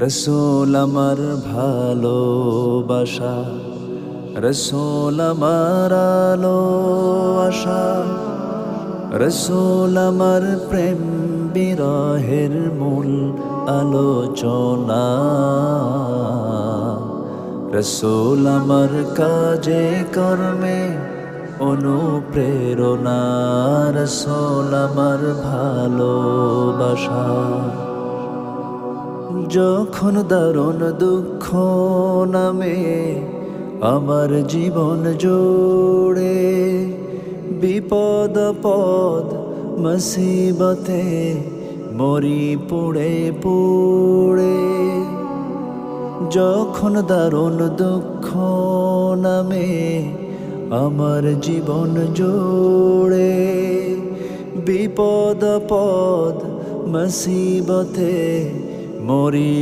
রসূল আমার ভালোবাসা, রসূল আমার আলো আশা, রসূল আমার প্রেম বিরহের মূল আলোচনা। রসূল আমার কাজে কর্মে অনুপ্রেরণা, রসূল আমার ভালোবাসা। যখন দারুণ দুঃখ নামে আমার জীবন জুড়ে, বিপদ পদ মুসিবতে মরি পুড়ে পুড়ে। যখন দারুণ দুঃখ নামে আমার জীবন জুড়ে, বিপদ পদ মুসিবতে মরি